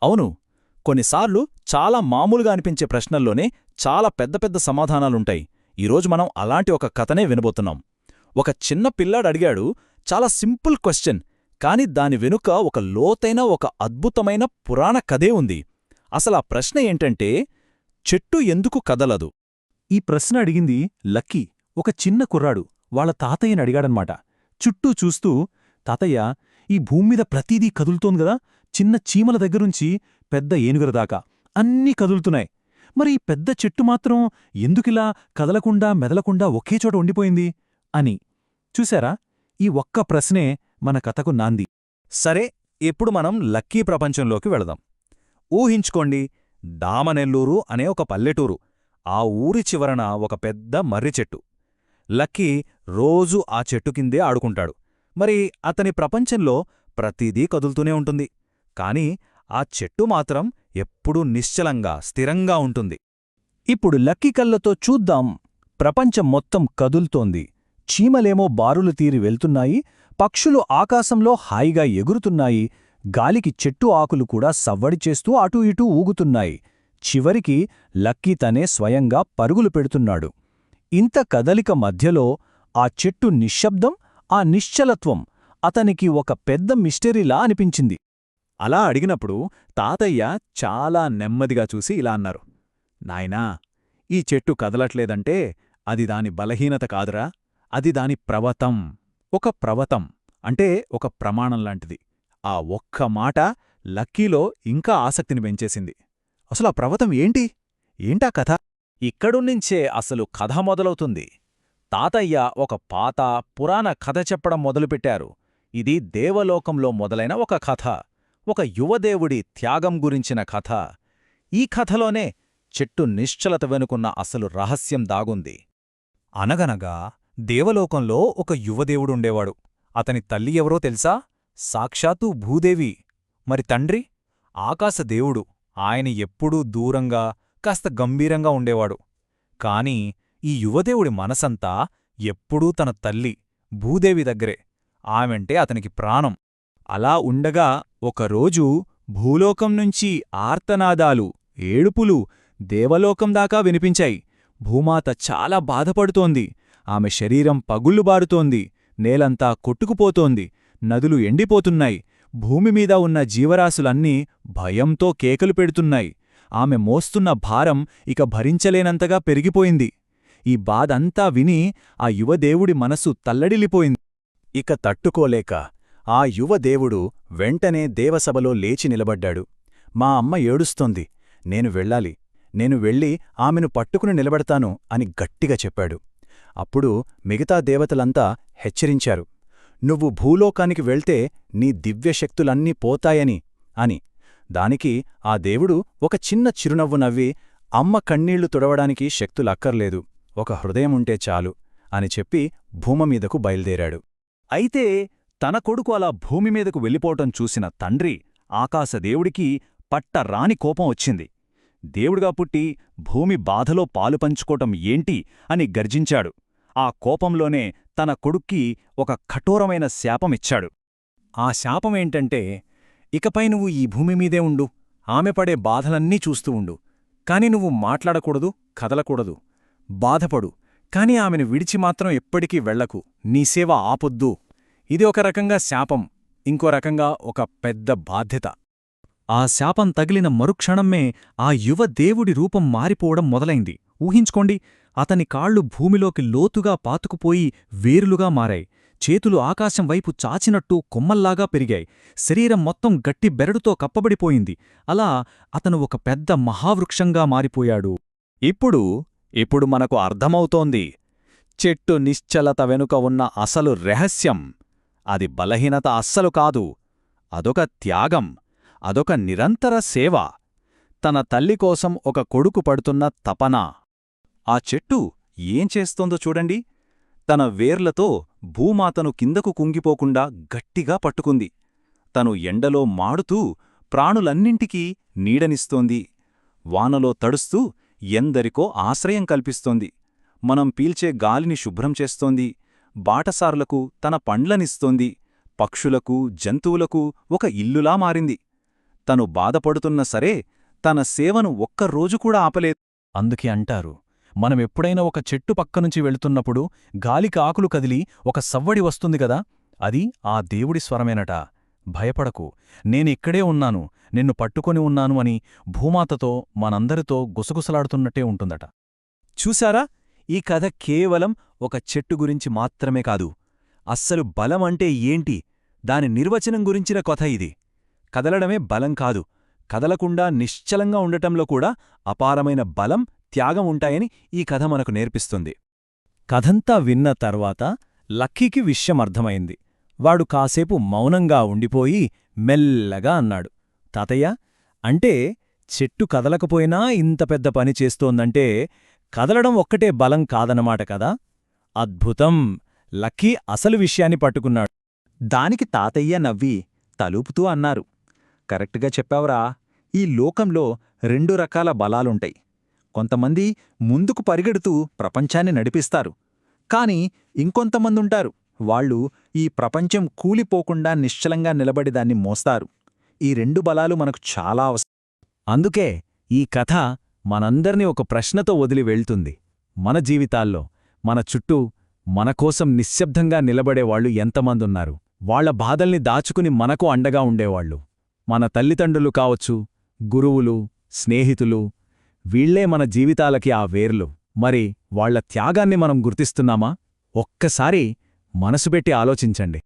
అవును, కొన్నిసార్లు చాలా మామూలుగా అనిపించే ప్రశ్నల్లోనే చాలా పెద్ద పెద్ద సమాధానాలుంటాయి. ఈరోజు మనం అలాంటి ఒక కథనే వినబోతున్నాం. ఒక చిన్న పిల్లాడు అడిగాడు, చాలా సింపుల్ క్వశ్చన్, కాని దాని వెనుక ఒక లోతైన ఒక అద్భుతమైన పురాణ కథే ఉంది. అసలా ప్రశ్న ఏంటంటే, చెట్టు ఎందుకు కదలదు? ఈ ప్రశ్న అడిగింది లక్కీ, ఒక చిన్న కుర్రాడు. వాళ్ళ తాతయ్యని అడిగాడన్మాట. చుట్టూ చూస్తూ, తాతయ్య, ఈ భూమ్మీద ప్రతీదీ కదులుతోందిగదా, చిన్న చీమల దగ్గరుంచి పెద్ద ఏనుగుల దాకా అన్నీ కదులుతున్నాయి. మరి ఈ పెద్ద చెట్టు మాత్రం ఎందుకిలా కదలకుండా మెదలకుండా ఒకేచోట ఉండిపోయింది అని. చూశారా, ఈ ఒక్క ప్రశ్నే మన కథకు నాంది. సరే, ఇప్పుడు మనం లక్కీ ప్రపంచంలోకి వెళదాం. ఊహించుకోండి, దామనెల్లూరు అనే ఒక పల్లెటూరు. ఆ ఊరి చివరన ఒక పెద్ద మర్రి చెట్టు. లక్కీ రోజూ ఆ చెట్టు కిందే ఆడుకుంటాడు. మరి అతని ప్రపంచంలో ప్రతిదీ కదులుతూనే ఉంటుంది. కాని ఆ చెట్టు మాత్రం ఎప్పుడూ నిశ్చలంగా స్థిరంగా ఉంటుంది. ఇప్పుడు లక్కీ కళ్ళతో చూద్దాం. ప్రపంచం మొత్తం కదులుతోంది. చీమలేమో బారులు తీరి వెళ్తున్నాయి, పక్షులు ఆకాశంలో హాయిగా ఎగురుతున్నాయి, గాలికి చెట్టు ఆకులు కూడా సవ్వడి చేస్తూ అటూ ఇటూ ఊగుతున్నాయి. చివరికి లక్కీ తనే స్వయంగా పరుగులు పెడుతున్నాడు. ఇంత కదలిక మధ్యలో ఆ చెట్టు నిశ్శబ్దం, ఆ నిశ్చలత్వం అతనికి ఒక పెద్ద మిస్టరీలా అనిపించింది. అలా అడిగినప్పుడు తాతయ్య చాలా నెమ్మదిగా చూసి ఇలా అన్నారు, నాయనా, ఈ చెట్టు కదలట్లేదంటే అది దాని బలహీనత కాదురా, అది దాని ప్రవతం. ఒక ప్రవతం అంటే ఒక ప్రమాణంలాంటిది. ఆ ఒక్క మాట లక్కీలో ఇంకా ఆసక్తిని పెంచేసింది. అసలు ఆ ప్రవతం ఏంటి? ఏంటా కథ? ఇక్కడున్నించే అసలు కథ మొదలవుతుంది. తాతయ్య ఒక పాత పురాణ కథ చెప్పడం మొదలుపెట్టారు. ఇది దేవలోకంలో మొదలైన ఒక కథ, ఒక యువదేవుడి త్యాగం గురించిన కథ. ఈ కథలోనే చెట్టు నిశ్చలత వెనుకున్న అసలు రహస్యం దాగుంది. అనగనగా దేవలోకంలో ఒక యువదేవుడుండేవాడు. అతని తల్లి ఎవరో తెలుసా? సాక్షాత్తు భూదేవి. మరి తండ్రి? ఆకాశదేవుడు. ఆయన ఎప్పుడూ దూరంగా, కాస్త గంభీరంగా ఉండేవాడు. కాని ఈ యువదేవుడి మనసంతా ఎప్పుడూ తన తల్లి భూదేవి దగ్గరే. ఆమెంటే అతనికి ప్రాణం. అలా ఉండగా ఒకరోజు భూలోకం నుంచి ఆర్తనాదాలు, ఏడుపులు దేవలోకం దాకా వినిపించాయి. భూమాత చాలా బాధపడుతోంది. ఆమె శరీరం పగుళ్లుబారుతోంది. నేలంతా కొట్టుకుపోతోంది. నదులు ఎండిపోతున్నాయి. భూమిమీద ఉన్న జీవరాశులన్నీ భయంతో కేకలు పెడుతున్నాయి. ఆమె మోస్తున్న భారం ఇక భరించలేనంతగా పెరిగిపోయింది. ఈ బాధంతా విని ఆ యువదేవుడి మనసు తల్లడిల్లిపోయింది. ఇక తట్టుకోలేక ఆ యువదేవుడు వెంటనే దేవసభలో లేచి నిలబడ్డాడు. మా అమ్మ ఏడుస్తోంది, నేను వెళ్ళి ఆమెను పట్టుకుని నిలబెడతాను అని గట్టిగా చెప్పాడు. అప్పుడు మిగతా దేవతలంతా హెచ్చరించారు, నువ్వు భూలోకానికి వెళ్తే నీ దివ్యశక్తులన్నీ పోతాయని అని. దానికి ఆ దేవుడు ఒక చిన్న చిరునవ్వు నవ్వి, అమ్మ కన్నీళ్లు తుడవడానికి శక్తులక్కర్లేదు, ఒక హృదయముంటే చాలు అని చెప్పి భూమమీదకు బయల్దేరాడు. అయితే తన కొడుకు అలా భూమిమీదకు వెళ్ళిపోవటం చూసిన తండ్రి ఆకాశదేవుడికి పట్టరాని కోపం వచ్చింది. దేవుడిగా పుట్టి భూమి బాధలో పాలు పంచుకోవటం ఏంటి అని గర్జించాడు. ఆ కోపంలోనే తన కొడుక్కి ఒక కఠోరమైన శాపమిచ్చాడు. ఆ శాపమేంటంటే, ఇకపై నువ్వు ఈ భూమిమీదే ఉండు, ఆమె పడే బాధలన్నీ చూస్తూ ఉండు. కాని నువ్వు మాట్లాడకూడదు, కదలకూడదు. బాధపడు, కాని ఆమెను విడిచి మాత్రం ఎప్పటికీ వెళ్లకు, నీ సేవ ఆపొద్దు. ఇది ఒక రకంగా శాపం, ఇంకో రకంగా ఒక పెద్ద బాధ్యత. ఆ శాపం తగిలిన మరుక్షణమే ఆ యువ దేవుడి రూపం మారిపోవడం మొదలైంది. ఊహించుకోండి, అతని కాళ్ళు భూమిలోకి లోతుగా పాతుకుపోయి వేరులుగా మారాయి. చేతులు ఆకాశం వైపు చాచినట్టు కొమ్మల్లాగా పెరిగాయి. శరీరం మొత్తం గట్టి బెరడుతో కప్పబడిపోయింది. అలా అతను ఒక పెద్ద మహావృక్షంగా మారిపోయాడు. ఇప్పుడు మనకు అర్థమవుతోంది చెట్టు నిశ్చలత వెనుక ఉన్న అసలు రహస్యం. అది బలహీనత అస్సలు కాదు, అదొక త్యాగం, అదొక నిరంతర సేవ, తన తల్లి కోసం ఒక కొడుకు పడుతున్న తపన. ఆ చెట్టు ఏం చేస్తోందో చూడండి. తన వేర్లతో భూమాతను కిందకు కుంగిపోకుండా గట్టిగా పట్టుకుంది. తను ఎండలో మాడుతూ ప్రాణులన్నింటికీ నీడనిస్తోంది. వానలో తడుస్తూ ఎందరికో ఆశ్రయం కల్పిస్తోంది. మనం పీల్చే గాలిని శుభ్రం చేస్తోంది. బాటసారులకు తన పండ్లనిస్తోంది. పక్షులకు, జంతువులకు ఒక ఇల్లులా మారింది. తను బాధపడుతున్న సరే తన సేవను ఒక్కరోజు కూడా ఆపలేదు. అందుకే అంటారు, మనమెప్పుడైనా ఒక చెట్టు పక్కనుంచి వెళుతున్నప్పుడు గాలికి ఆకులు కదిలి ఒక సవ్వడి వస్తుంది గదా, అది ఆ దేవుడి స్వరమేనట. భయపడకు, నేనిక్కడే ఉన్నాను, నిన్ను పట్టుకొని ఉన్నాను అని భూమాతతో మనందరితో గుసగుసలాడుతున్నట్టే ఉంటుందట. చూశారా, ఈ కథ కేవలం ఒక చెట్టు గురించి మాత్రమే కాదు, అస్సలు బలం అంటే ఏంటి, దాని నిర్వచనం గురించిన కథ ఇది. కదలడమే బలం కాదు, కదలకుండా నిశ్చలంగా ఉండటంలో కూడా అపారమైన బలం, త్యాగం ఉంటాయని ఈ కథ మనకు నేర్పిస్తుంది. కథంతా విన్న తర్వాత లక్కీకి విషయమర్థమైంది. వాడు కాసేపు మౌనంగా ఉండిపోయి మెల్లగా అన్నాడు, తాతయ్య, అంటే చెట్టు కదలకపోయినా ఇంత పెద్ద పని చేస్తోందంటే కదలడం ఒక్కటే బలం కాదన్నమాట కదా? అద్భుతం! లక్కీ అసలు విషయాన్ని పట్టుకున్నాడు. దానికి తాతయ్య నవ్వి తలూపుతూ అన్నారు, కరెక్ట్గా చెప్పావురా, ఈ లోకంలో 2 రకాల బలాలుంటాయి. కొంతమంది ముందుకు పరిగెడుతూ ప్రపంచాన్ని నడిపిస్తారు. కాని ఇంకొంతమందుంటారు, వాళ్ళు ఈ ప్రపంచం కూలిపోకుండా నిశ్చలంగా నిలబడి దాన్ని మోస్తారు. ఈ 2 బలాలు మనకు చాలా అవసరం. అందుకే ఈ కథ మనందర్నీ ఒక ప్రశ్నతో వదిలి వెళ్తుంది. మన జీవితాల్లో, మన చుట్టూ మనకోసం నిశ్శబ్దంగా నిలబడేవాళ్లు ఎంతమందున్నారు? వాళ్ల బాధల్ని దాచుకుని మనకు అండగా ఉండేవాళ్లు. మన తల్లిదండ్రులు కావచ్చు, గురువులు, స్నేహితులు, వీళ్లే మన జీవితాలకి ఆ వేర్లు. మరి వాళ్ల త్యాగాన్ని మనం గుర్తిస్తున్నామా? ఒక్కసారి మనసుపెట్టి ఆలోచించండి.